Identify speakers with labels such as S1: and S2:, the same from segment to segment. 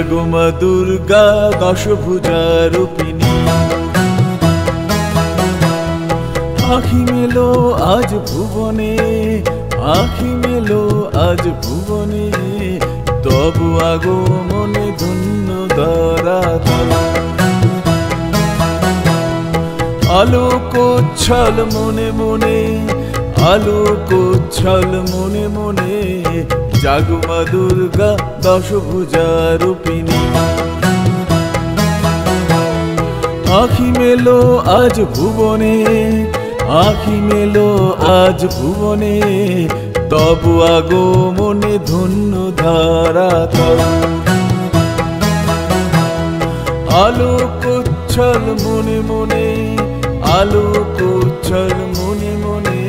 S1: জাগো মা দুর্গা দশভুজা রূপিণী। আখি মেলো আজ ভুবনে, আখি মেলো আজ ভুবনে, তবু আগমনে ধন্য ধরাতল। আলোকোচ্ছল মনে মনে, আলোকোচ্ছল মনে মনে, জাগো মা দুর্গা দশভুজা রূপিণী। আখি মেলো আজ ভুবনে, আখি মেলো আজ ভুবনে, তবু আগমনে ধন্য ধরাতল। আলোকোচ্ছল মনে মনে, আলোকোচ্ছল মনে মনে,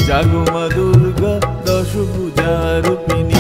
S1: জাগো মা দুর্গা দশভুজা রূপিণী।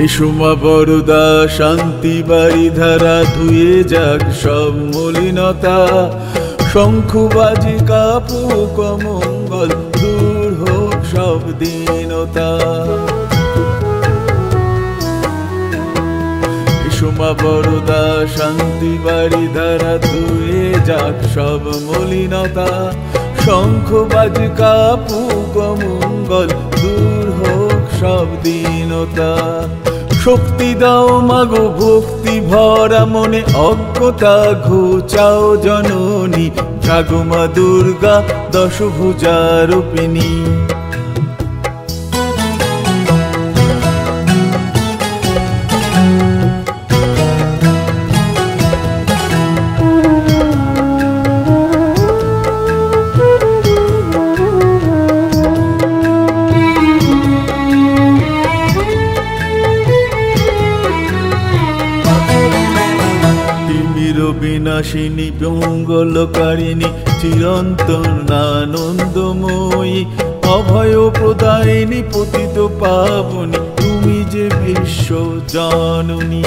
S1: এসো মা বরদা শান্তি বাড়ি ধারা, ধুয়ে যাক সব মলিনতা, শঙ্খ বাজে কাপুক মঙ্গল, দূর হোক সব দীনতা। এসো মা বরদা শান্তি বাড়ি ধারা, ধুয়ে যাক সব মলিনতা, শঙ্খ বাজে কাপুক মঙ্গল, দূর হোক সব দীনতা। শক্তি দাও মাগো ভক্তি ভরা মনে, অজ্ঞতা ঘোচাও জননী, জাগো মা দুর্গা দশভুজা রূপিণী। বিনাশিনী মঙ্গলকারিণী, চিরন্তন আনন্দময়ী, অভয় প্রদায়িনী পতিত পাবনী, তুমি যে বিশ্ব জননী।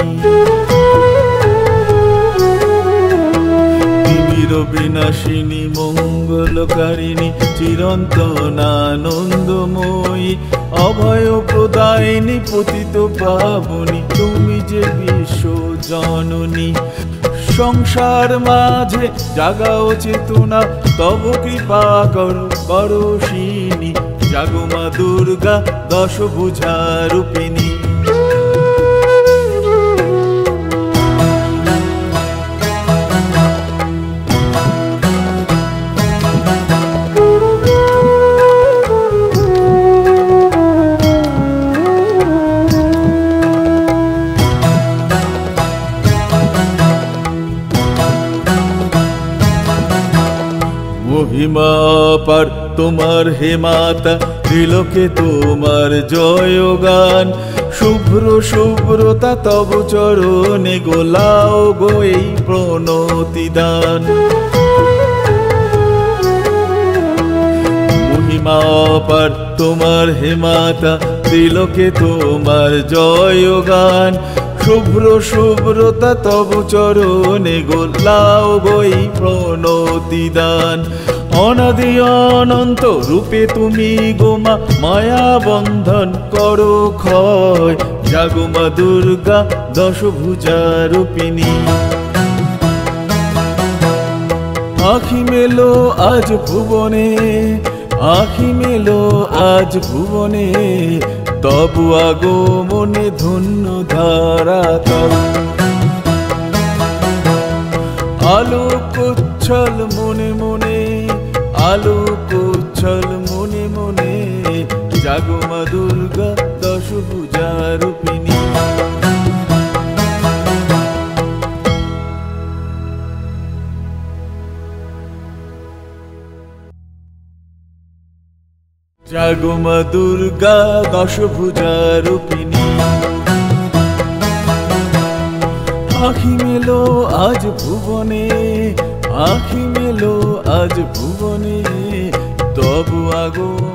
S1: তিমির বিনাশিনী মঙ্গলকারিণী, চিরন্তন আনন্দময়ী, অভয় প্রদায়িনী পতিত পাবনী, তুমি যে বিশ্ব জননী। সংসার মাঝে জাগাও চেতনা, তব কৃপা করো করশিনী, জাগো মা দুর্গা দশভুজা রূপিণী। মহিমা পার তোমার হে মাতা, ত্রিলোকে তোমার জয়গান, শুভ্র শুভ্রতা তব চরণে, গোলাও গো এই প্রণতিদান। মহিমা পার তোমার হে মাতা, ত্রিলোকে তোমার জয়গান, শুভ্র শুভ্রতা তব চরণে, গোলাও গো এই প্রণতিদান। অনাদি অনন্ত রূপে তুমি গো মা, মায়া বন্ধন করো ক্ষয়, জাগো মা দুর্গা দশভুজা রূপিণী। আখি মেলো আজ ভুবনে, আখি মেলো আজ ভুবনে, তবু আগমনে ধন্য ধরাতল। আলোকোচ্ছল মনে মনে, আলোকোচ্ছল মনে মনে, জাগো মা দুর্গা দশভুজা রূপিণী। জাগো মা দুর্গা দশভুজা রূপিণী। আখি মেলো আজ ভুবনে, আখি মেলো আজ ভুবনে, তবু আগমন